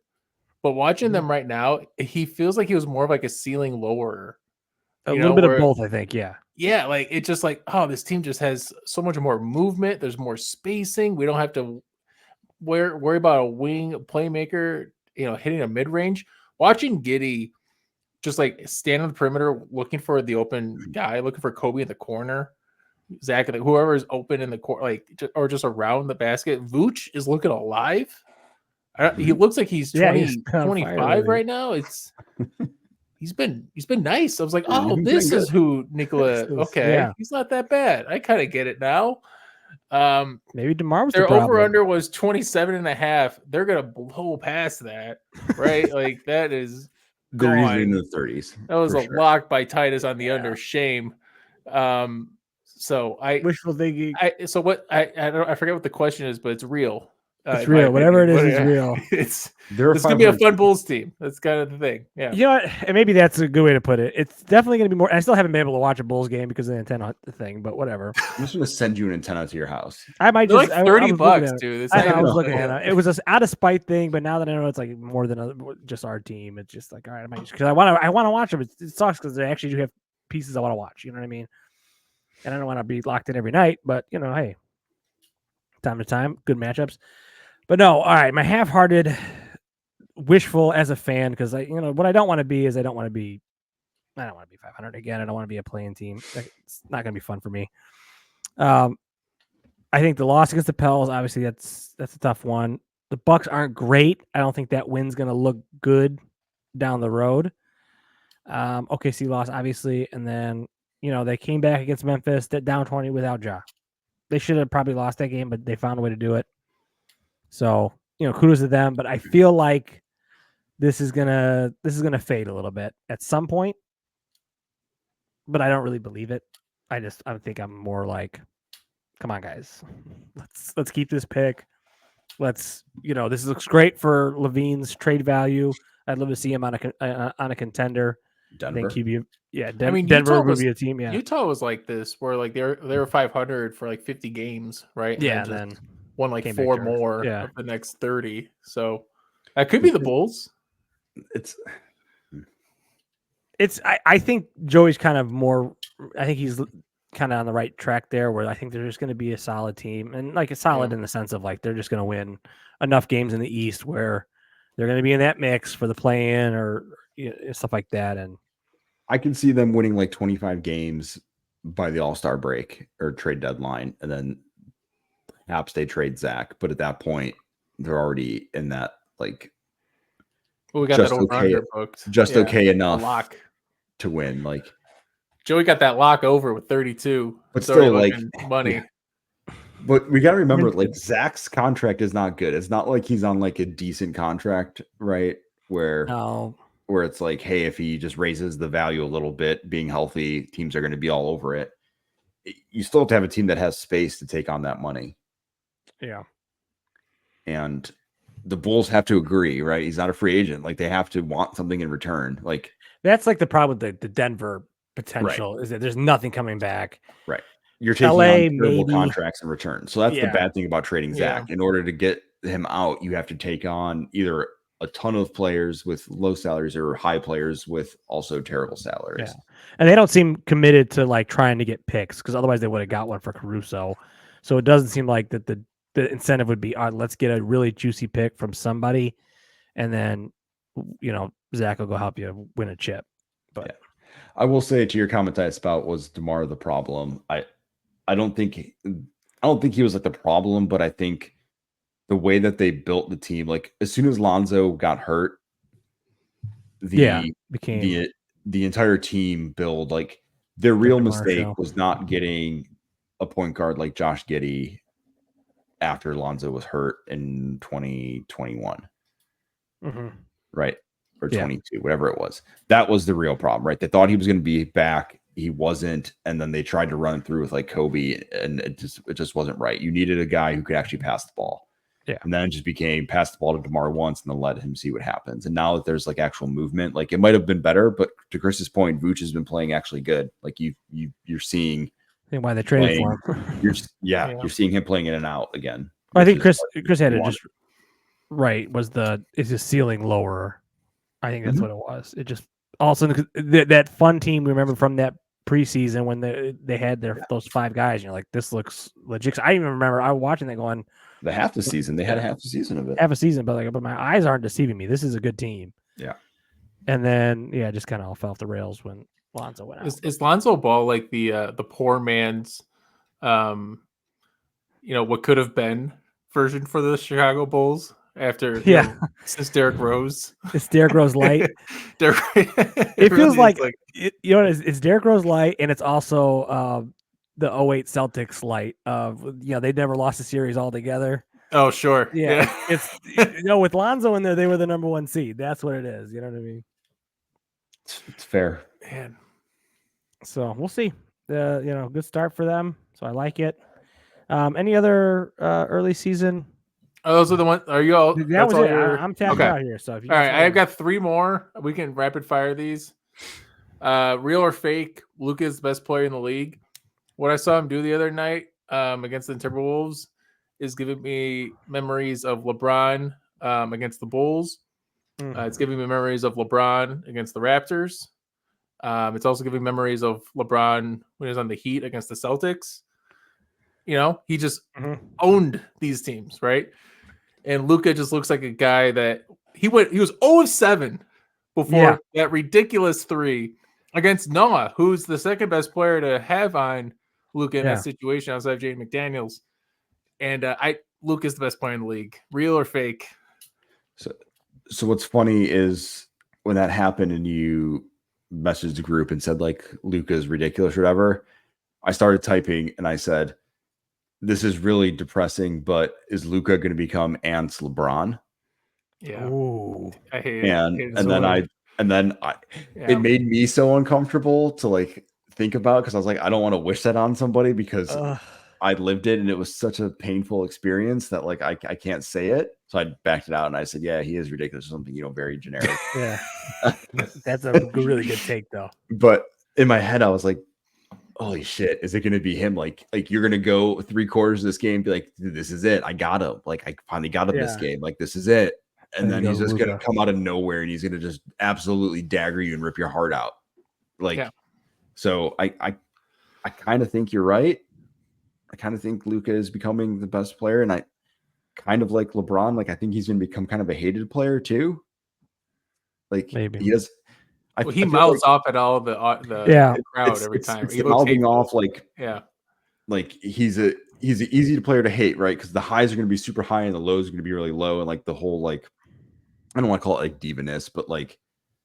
but watching them right now, he feels like he was more of like a ceiling lowerer. A You little know, bit of where- both, I think. Yeah. Yeah, like it's just like, oh, this team just has so much more movement. There's more spacing. We don't have to worry about a wing playmaker, hitting a mid range. Watching Giddey just like stand on the perimeter, looking for the open guy, looking for Kobe in the corner, Zach, like whoever is open in the court, or just around the basket. Vooch is looking alive. He looks like he's Yeah, 20, he's on fire 25 lately. right now. He's been nice. I was like, Yeah, oh, he's this been is who Nikola. This is- Okay, yeah. he's not that bad. I kind of get it now. Maybe DeMar was the Their problem. over under was 27.5. They're gonna blow past that, right? Like that is They're usually in gone. the 30s. That was for a sure. lock by Titus on the under. Shame. So Wishful thinking. I forget what the question is, but it's real. It's in my real. Whatever it opinion. is real. It's They're gonna be a 500 fun Bulls team. That's kind of the thing. Yeah. You know what? And maybe that's a good way to put it. It's definitely going to be more. I still haven't been able to watch a Bulls game because of the antenna thing, but whatever. I'm just going to send you an antenna to your house. I might They're just. like I 30 was looking bucks, at it. dude. It's I not know. I even was a looking little- at it. It was an out of spite thing, but now that I know it's like more than just our team, it's just like all right. I might just because I want to watch them. It sucks because they actually do have pieces I want to watch. You know what I mean? And I don't want to be locked in every night, but hey, time to time, good matchups. But no, all right. My half-hearted, wishful as a fan because what I don't want to be is I don't want to be 500 again. I don't want to be a playing team. It's not going to be fun for me. I think the loss against the Pels, obviously that's a tough one. The Bucks aren't great. I don't think that win's going to look good down the road. OKC lost obviously, and then they came back against Memphis, down 20 without Ja. They should have probably lost that game, but they found a way to do it. So kudos to them. But I feel like this is gonna fade a little bit at some point. But I don't really believe it. I think I'm more like, come on, guys, let's keep this pick. This looks great for Levine's trade value. I'd love to see him on a contender. Denver. I think he'd be, mean, Denver Utah would was- be a team. Yeah, Utah was like this, where like they were 500 for like 50 games, right? yeah, and and just then won like came back 4 to earth. more Yeah. of the next 30. So that could be the Bulls. I think Joey's kind of more. I think he's kind of on the right track there, where I think they're just going to be a solid team, and like a solid in the sense of like they're just going to win enough games in the East where they're going to be in that mix for the play-in or stuff like that. And I can see them winning like 25 games by the All-Star break or trade deadline, and then perhaps they trade Zach. But at that point, they're already in that like Well, we got just that over okay- under booked. just Yeah, okay a enough lock. to win. Like, Joey got that lock over with 32. But It's already still, like, looking money. yeah. But we got to remember, like, Zach's contract is not good. It's not like he's on like a decent contract, right? Where it's like, hey, if he just raises the value a little bit, being healthy, teams are going to be all over it. You still have to have a team that has space to take on that money. yeah, And the Bulls have to agree, right? He's not a free agent. Like, they have to want something in return. Like, that's like the problem with the Denver potential is that there's nothing coming back. right. You're taking LA, on terrible maybe. contracts in return. So that's the Yeah. bad thing about trading Yeah. Zach. In order to get him out, you have to take on either a ton of players with low salaries or high players with also terrible salaries. Yeah. And they don't seem committed to like trying to get picks because otherwise they would have got one for Caruso. So it doesn't seem like that the incentive would be, all right, let's get a really juicy pick from somebody, and then Zach will go help you win a chip. But Yeah. I will say to your comment about was DeMar the problem. I don't think he was like the problem, but I think the way that they built the team, like as soon as Lonzo got hurt, the entire team build, like their real mistake was not getting a point guard like Josh Giddey after Lonzo was hurt in 2021. Right? Or 22, whatever it was. That was the real problem, right? They thought he was going to be back. He wasn't. And then they tried to run through with like Kobe, and it just wasn't right. You needed a guy who could actually pass the ball. Yeah. And then it just became pass the ball to DeMar once and then let him see what happens. And now that there's like actual movement, like it might have been better, but to Chris's point, Vooch has been playing actually good. Like you're seeing think why they traded for playing. him. Yeah. You're seeing him playing in and out again. I think which is Chris had you it want. just right. Is his ceiling lower? I think that's Mhm. what it was. It just all of a sudden that fun team. Remember from that preseason when they had those 5 guys. You're like, this looks legit. I even remember I was watching that going the half the season. They had a half the season of it. half a season, but my eyes aren't deceiving me. This is a good team. Yeah. And then it just kind of all fell off the rails when Lonzo went out. Is Lonzo Ball like the poor man's, what could have been version for the Chicago Bulls after since Derrick Rose? It's Derrick Rose light. It feels like it's Derrick Rose light, and it's also the 08 Celtics light. They never lost a series altogether. Oh, sure. Yeah. It's with Lonzo in there, they were the number 1 seed. That's what it is. You know what I mean? It's fair. Man. So we'll see. Good start for them. So I like it. Any other early season? Oh, those are the ones. Are you all? That was it. I'm tapped out here. So if you all right, I've got 3 more. We can rapid fire these. Real or fake? Luka is the best player in the league. What I saw him do the other night against the Timberwolves is giving me memories of LeBron against the Bulls. It's giving me memories of LeBron against the Raptors. It's also giving memories of LeBron when he was on the Heat against the Celtics. He just owned these teams, right? And Luka just looks like a guy that he was 0 of 7 before that ridiculous 3 against Noah, who's the second best player to have on Luka in that situation outside of Jaden McDaniels. And Luka's the best player in the league. Real or fake? So what's funny is when that happened and you messaged the group and said like Luka is ridiculous or whatever, I started typing and I said, this is really depressing, but is Luka going to become Ant's LeBron? Yeah. Ooh. I hate it. And then it made me so uncomfortable to like think about, because I was like, I don't want to wish that on somebody because I lived it and it was such a painful experience that like I can't say it. So I backed it out and I said, yeah, he is ridiculous or something, very generic. Yeah. That's a really good take though. But in my head, I was like, holy shit, is it going to be him? Like you're going to go 3/4 of this game and be like, dude, this is it. I got him. Like I finally got him this game. Like this is it. And then he's just going to come out of nowhere and he's going to just absolutely dagger you and rip your heart out. So I kind of think you're right. I kind of think Luka is becoming the best player, and I kind of like LeBron. Like I think he's going to become kind of a hated player too. Like maybe he does. He mouths off at all the crowd every time. It's mouthing off like he's an easy player to hate, right? Because the highs are going to be super high and the lows are going to be really low, and like the whole like I don't want to call it like divaness, but like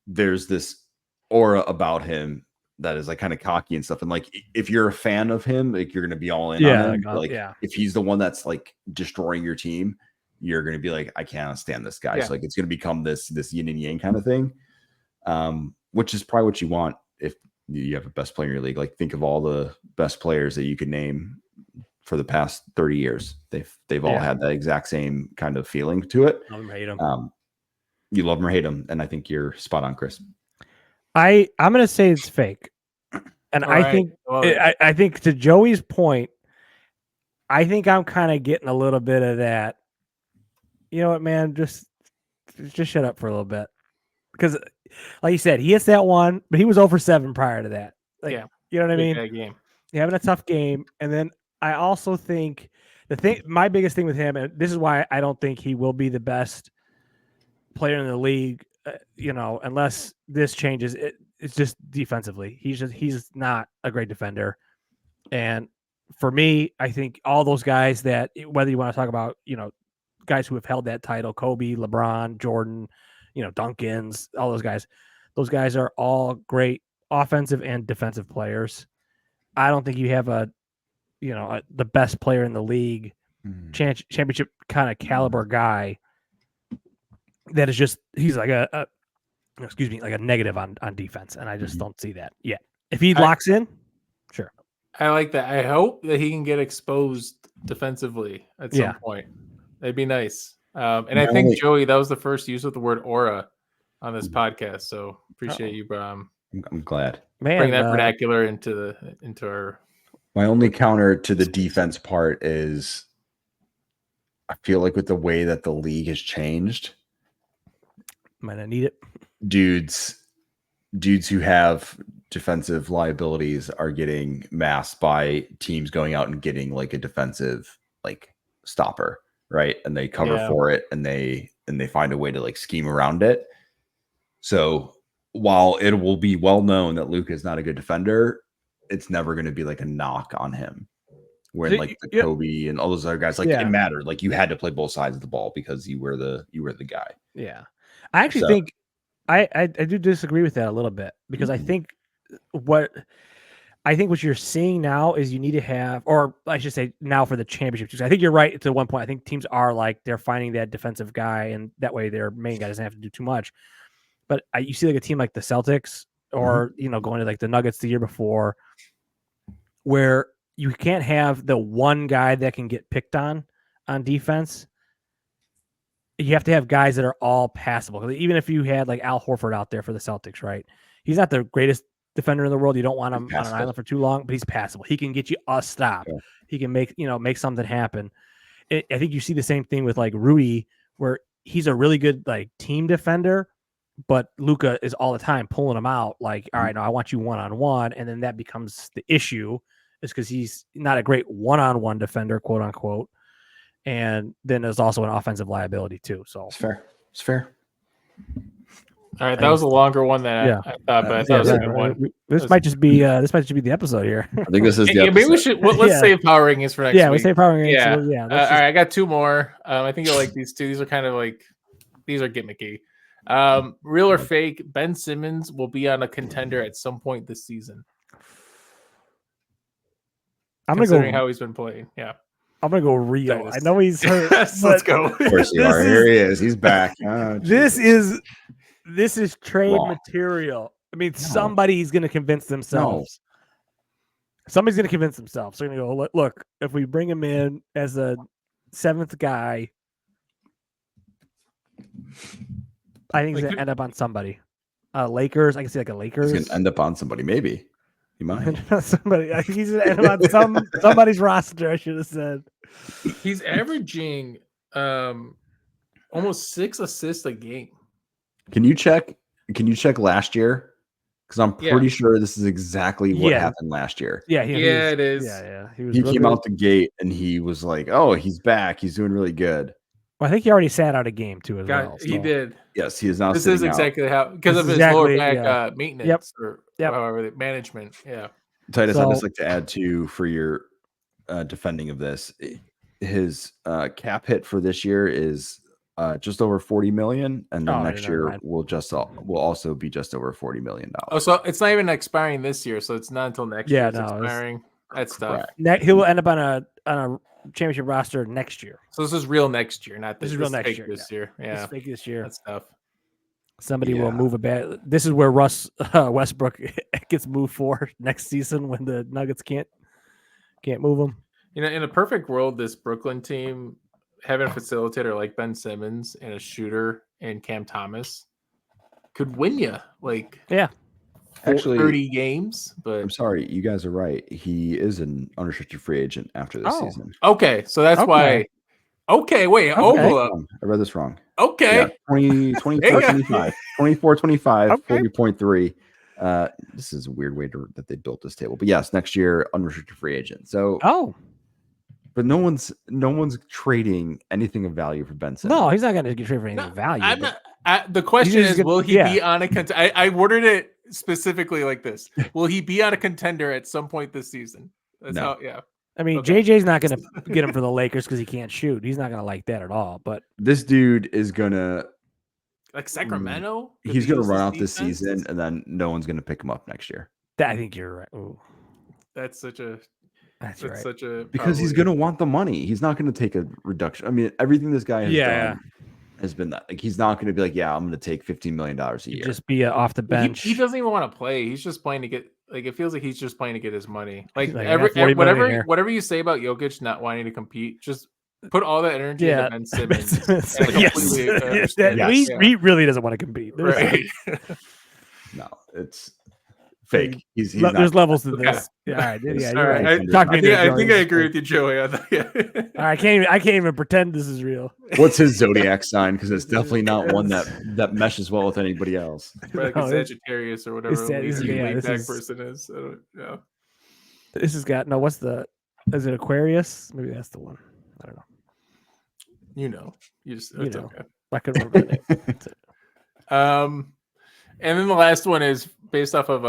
there's this aura about him that is like kind of cocky and stuff. And like if you're a fan of him, like you're going to be all in on him. If he's the one that's like destroying your team, you're going to be like, I can't stand this guy. So like it's going to become this yin and yang kind of thing. Which is probably what you want if you have a best player in your league. Like think of all the best players that you could name for the past 30 years. They've all had that exact same kind of feeling to it. Love them, hate them. You love them or hate them, and I think you're spot on, Chris. I'm gonna say it's fake, and I think to Joey's point, I think I'm kind of getting a little bit of that. You know what, man? Just shut up for a little bit, because like you said, he hits that one, but he was 0 for 7 prior to that. You know what I mean? Game. You're having a tough game, and then I also think my biggest thing with him, and this is why I don't think he will be the best player in the league. Unless this changes, it's just defensively. He's not a great defender. And for me, I think all those guys that, whether you want to talk about, guys who have held that title, Kobe, LeBron, Jordan, Duncans, all those guys are all great offensive and defensive players. I don't think you have the best player in the league, championship kind of caliber guy that is just, he's like a negative on defense. And I just don't see that yet. If he locks in, sure. I like that. I hope that he can get exposed defensively at some point. That'd be nice. And I think, Joey, that was the first use of the word aura on this podcast. So appreciate you, bro. I'm glad. Man, bring that vernacular into our My only counter to the defense part is I feel like with the way that the league has changed, Might not need it. dudes who have defensive liabilities are getting masked by teams going out and getting like a defensive like stopper, right? And they cover Yeah. for it and they find a way to like scheme around it. So while it will be well known that Luka is not a good defender, it's never going to be like a knock on him. When like the Kobe and all those other guys, like it mattered. Like you had to play both sides of the ball because you were the guy. Yeah. I actually think I do disagree with that a little bit because I think what you're seeing now is you need to have, or I should say now for the championship. I think you're right to one point. I think teams are like they're finding that defensive guy, and that way their main guy doesn't have to do too much. But you see like a team like the Celtics or going to like the Nuggets the year before, where you can't have the one guy that can get picked on defense. You have to have guys that are all passable. Even if you had like Al Horford out there for the Celtics, right? He's not the greatest defender in the world. You don't want him on an island for too long, but he's passable. He can get you a stop. Yeah. He can make something happen. I think you see the same thing with like Rui, where he's a really good like team defender, but Luka is all the time pulling him out. Like, all right, no, I want you one-on-one. And then that becomes the issue is because he's not a great one-on-one defender, quote unquote. And then there's also an offensive liability too. So it's fair. All right, that was a longer one than I thought, but I thought it was a good one. This might just be the episode here. I think this is the episode. Maybe we should let's save power rankings for next week. Yeah, we save power rankings. Yeah, so, yeah. All right, I got two more. I think you'll like these two. These are kind of like these are gimmicky. Real or fake? Ben Simmons will be on a contender at some point this season. I'm gonna go how he's been playing. Yeah. I'm gonna go real. I know he's hurt. Let's go. Of course you are. Here he is. He's back. Oh, this is trade material. I mean, somebody's gonna convince themselves. Somebody's gonna convince themselves. They're gonna go, look, if we bring him in as a seventh guy, I think he's gonna end up on somebody. Lakers. I can see like a Lakers. He's gonna end up on somebody, maybe. He might. Somebody. I think he's gonna end up on somebody's roster. I should have said. He's averaging almost 6 assists a game. Can you check last year? Because I'm pretty sure this is exactly what happened last year. Yeah, it is. Yeah. He came out the gate and he was like, "Oh, he's back. He's doing really good." Well, I think he already sat out a game too as well. He did. Yes, he is now. This is exactly how because of his lower back maintenance or however management. Yeah. Titus, I'd just like to add to for your defending of this. His cap hit for this year is just over 40 million, and then next year will also be just over $40 million. Oh, so it's not even expiring this year, so it's not until next year it's expiring. That's tough. He will end up on a championship roster next year. So this is real next year, not this. This is real next year. This year, yeah. It's fake this year. That's tough. Somebody will move a bit. This is where Russ Westbrook gets moved for next season when the Nuggets can't move him. In a perfect world, this Brooklyn team having a facilitator like Ben Simmons and a shooter and Cam Thomas could win you actually 30 games. But I'm sorry, you guys are right. He is an unrestricted free agent after this season. Okay, so that's why. Okay, wait. I read this wrong. Okay. Yeah, 24-25. 24-25, 40.3. This is a weird way that they built this table. But yes, next year, unrestricted free agent. So but no one's trading anything of value for Ben Simmons. No, he's not going to get traded for anything of value. I'm not. The question is, will he be on a contender? I worded it specifically like this. Will he be on a contender at some point this season? That's how. I mean, JJ's not going to get him for the Lakers because he can't shoot. He's not going to like that at all. But this dude is going to like Sacramento. He's going to run out this season, and then no one's going to pick him up next year. I think you're right. Ooh. That's such a. That's right. Such a because he's going to want the money. He's not going to take a reduction. I mean, everything this guy has done has been that. Like, he's not going to be like, I'm going to take $15 million a year. Just be off the bench. He doesn't even want to play. He's just playing to get. Like it feels like he's just playing to get his money. Whatever you say about Jokic not wanting to compete, just put all that energy into Ben Simmons. He really doesn't want to compete. Right. No, it's fake. There's levels to this. Yeah, all right. Yeah, you're All right. right. Talk me into it, I think Joey. I agree with you, Joey. On that. Yeah. All right, I can't even pretend this is real. What's his zodiac sign? Because it's definitely not one that meshes well with anybody else. Probably like No, a Sagittarius or whatever this is- laid yeah, this back is- person is. I don't know. This has got no. Is it Aquarius? Maybe that's the one. I don't know. You know, it's know. okay. I couldn't remember the name. That's it. And then the last one is based off of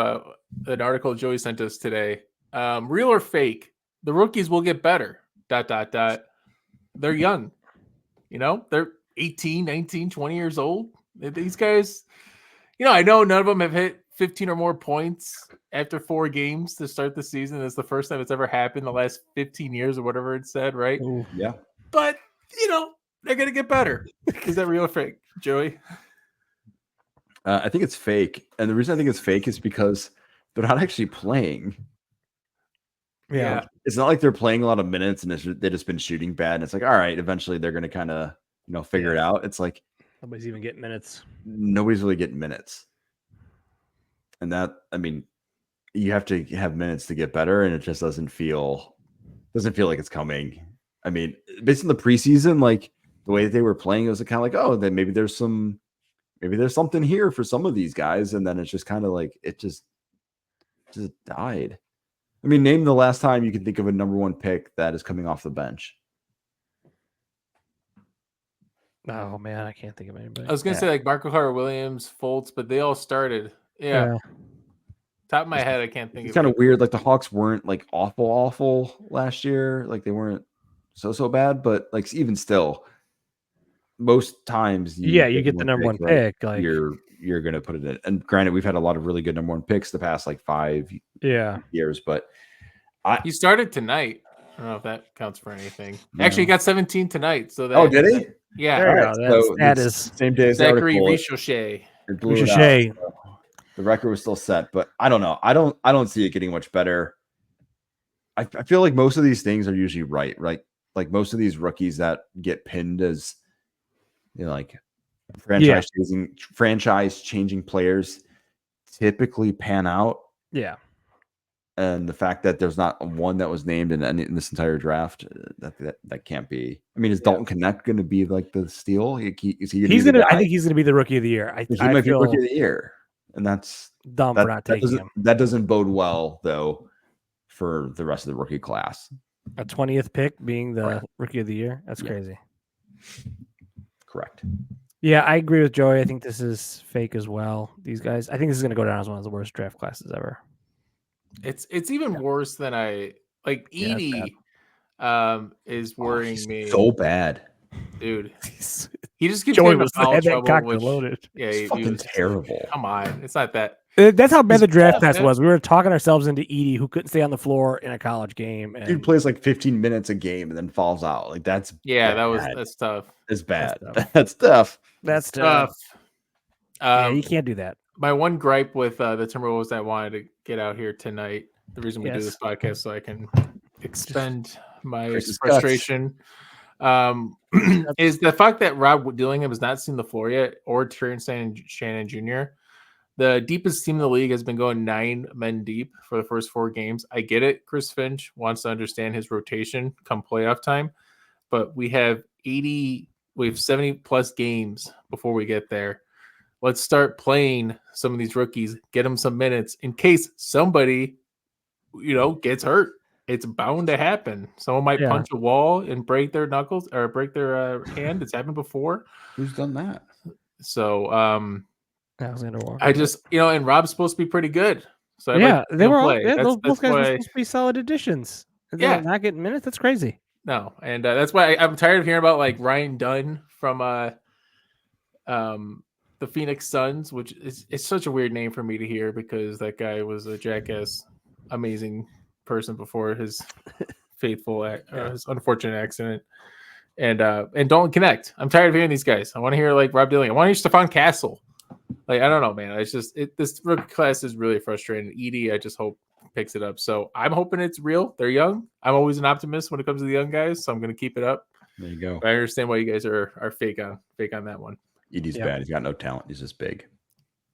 an article Joey sent us today. Real or fake? The rookies will get better. ... They're young. They're 18, 19, 20 years old. These guys, I know none of them have hit 15 or more points after 4 games to start the season. It's the first time it's ever happened in the last 15 years or whatever it said, right? Ooh. Yeah. But, they're going to get better. Is that real or fake, Joey? I think it's fake. And the reason I think it's fake is because they're not actually playing. Yeah. It's not like they're playing a lot of minutes and they've just been shooting bad. And it's like, all right, eventually they're going to kind of, figure it out. It's like Nobody's even getting minutes. nobody's really getting minutes. And that, you have to have minutes to get better. And it just doesn't feel like it's coming. Based on the preseason, like the way that they were playing, it was kind of like, oh, then maybe there's something here for some of these guys. And then it's just kind of like, it just died. Name the last time you can think of a number 1 pick that is coming off the bench. Oh man, I can't think of anybody. I was going to say like Marco Carter Williams, Fultz, but they all started. Yeah. Top of my head, I can't think It's of kind it. of weird. Like the Hawks weren't like awful last year. Like they weren't so bad, but like even still, most times you get the number 1 pick. Like you're gonna put it in. And granted, we've had a lot of really good number 1 picks the past like 5 years, but He started tonight. I don't know if that counts for anything. No. Actually, he got 17 tonight. So that, did he? Yeah. There you All go. right, That it's is same day as the Zachary article. Ricochet. It blew it Ricochet. out, so the record was still set, but I don't know. I don't see it getting much better. I feel like most of these things are usually right? Like most of these rookies that get pinned as like franchise changing players typically pan out. Yeah. And the fact that there's not one that was named in this entire draft, that can't be. Is Dalton Connect going to be like the steal? Is he He's gonna. I think he's gonna be the rookie of the year. He might be rookie of the year, and that's dumb for not taking him. That doesn't bode well though for the rest of the rookie class. A 20th pick being the rookie of the year. That's crazy. Correct. Yeah, I agree with Joey. I think this is fake as well. These guys. I think this is gonna go down as one of the worst draft classes ever. It's even worse than I like. Edie is worrying me so bad, dude. He just keeps Joey getting was foul that trouble, cocked which, and loaded. yeah, it's fucking terrible. Come on, it's not that. That's how bad the draft class man. was. We were talking ourselves into Edie, who couldn't stay on the floor in a college game. And Dude plays like 15 minutes a game and then falls out. Like that's Yeah, bad. that's tough. It's bad. That's That's tough. That's Tough. Yeah, you can't do that. My one gripe with the Timberwolves that I wanted to get out here tonight, the reason we do this podcast, so I can expend my Chris's frustration, is the fact that Rob Dillingham has not seen the floor yet, or Terrence Shannon Jr. The deepest team in the league has been going 9 men deep for the first 4 games. I get it. Chris Finch wants to understand his rotation come playoff time, but we have 70 plus games before we get there. Let's start playing some of these rookies, get them some minutes in case somebody, gets hurt. It's bound to happen. Someone might punch a wall and break their knuckles or break their hand. It's happened before. Who's done that? So, Alexander Walker. I just, and Rob's supposed to be pretty good. So they were all. play. Yeah, That's those guys were why- supposed to be solid additions. And Yeah. they're not getting minutes. That's crazy. No, and that's why I'm tired of hearing about like Ryan Dunn from the Phoenix Suns, which it's such a weird name for me to hear because that guy was a jackass, amazing person before his his unfortunate accident. And Dalton Connect. I'm tired of hearing these guys. I want to hear like Rob Dillingham. I want to hear Stephon Castle. Like I don't know, man. It's just this rookie class is really frustrating. Edie, I just hope picks it up. So I'm hoping it's real. They're young. I'm always an optimist when it comes to the young guys, so I'm going to keep it up. There you go. But I understand why you guys are fake on that one. Edie's bad. He's got no talent. He's just big.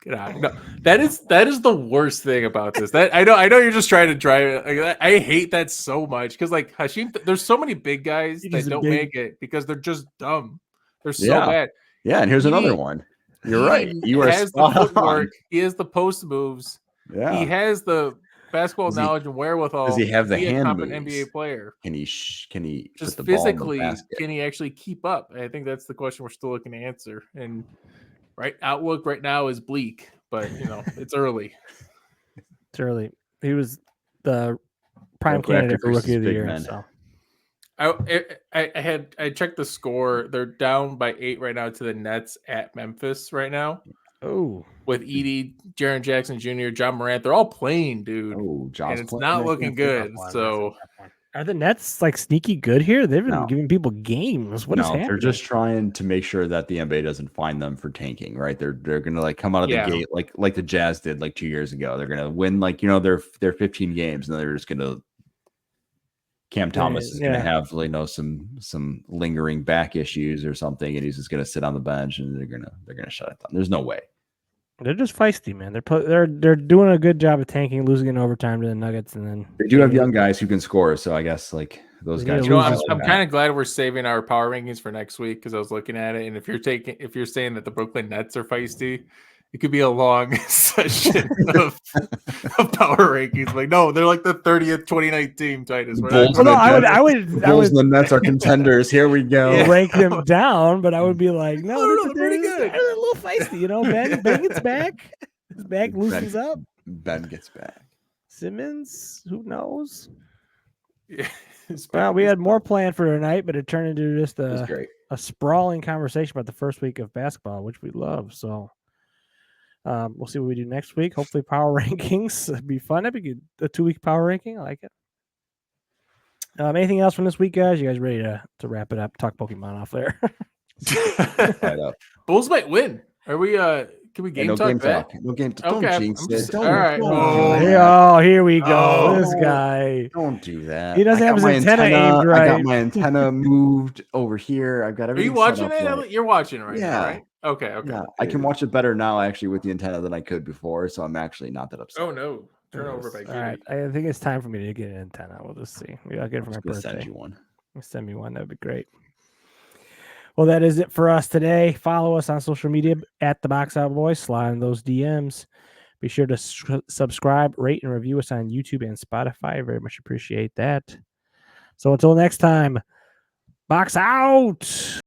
God, no, that is the worst thing about this. That I know you're just trying to drive it. Like, I hate that so much because like Hashim, there's so many big guys He's that a don't big- make it because they're just dumb. They're so Yeah. bad. Yeah, and here's another He- one. You're right. He You are has the spot on. footwork. He has the post moves. Yeah. He has the basketball Does he- knowledge and wherewithal. does he have the to be a hand competent moves? NBA player? Can he Just put the ball in the physically, basket? can he actually keep up? I think that's the question we're still looking to answer. And outlook right now is bleak, but it's early. It's early. He was the prime Don't go after candidate for Rookie Chris's of the big Year. men. So I checked the score. They're down by 8 right now to the Nets at Memphis right now oh, with Edie, Jaren Jackson Jr., John Morant. They're all playing, dude, Oh, Josh. and it's not looking good. So are the Nets like sneaky good here? They've been No. giving people games. What is happening? They're just trying to make sure that the NBA doesn't find them for tanking, right? They're gonna like come out of Yeah. the gate like the Jazz did like 2 years ago. They're gonna win their 15 games, and then they're just gonna Cam Thomas is Yeah. gonna have some lingering back issues or something, and he's just gonna sit on the bench, and they're gonna shut it down. There's no way. They're just feisty, man. They're doing a good job of tanking, losing in overtime to the Nuggets, and then They do have young guys who can score, so I guess like those They need guys. to lose I'm, this I'm one. kind of glad we're saving our power rankings for next week because I was looking at it, and if you're saying that the Brooklyn Nets are feisty, it could be a long session of power rankings. Like, no, they're like the 30th 2019 Titus. We're not Bulls well, no, and the I Bulls would and the Nets are contenders. Here we go. rank them down, but I would be like, no, No, they're pretty good. They're a little feisty, Ben gets back. His back loosens up. Ben gets back. Simmons, who knows? Yeah. Well, we had more planned for tonight, but it turned into just It was great. a sprawling conversation about the first week of basketball, which we love. So we'll see what we do next week. Hopefully, power rankings it'd be fun. That'd be good. A 2-week power ranking. I like it. Anything else from this week, guys? You guys ready to wrap it up? Talk Pokemon off there. Right up. Bulls might win. Are we? Can we game no talk game that? talk. No game. Okay, Don't jinx I'm it. just- Don't, all right. don't Oh. do Here, that. here we go. Oh. This guy. Don't do that. He doesn't I have got his my antenna aimed I right. got my antenna moved over here. I've got Are you everything. watching set it? up right. You're watching it right now, Yeah. right? Okay. Yeah, I can watch it better now actually with the antenna than I could before, so I'm actually not that upset. Oh no! Turn over by All right. I think it's time for me to get an antenna. We'll just see. Maybe I'll get it for my I'm just gonna birthday. send you one. Send me one. That'd be great. Well, that is it for us today. Follow us on social media at the Box Out Boys. Slide in those DMs. Be sure to subscribe, rate, and review us on YouTube and Spotify. Very much appreciate that. So until next time, Box Out.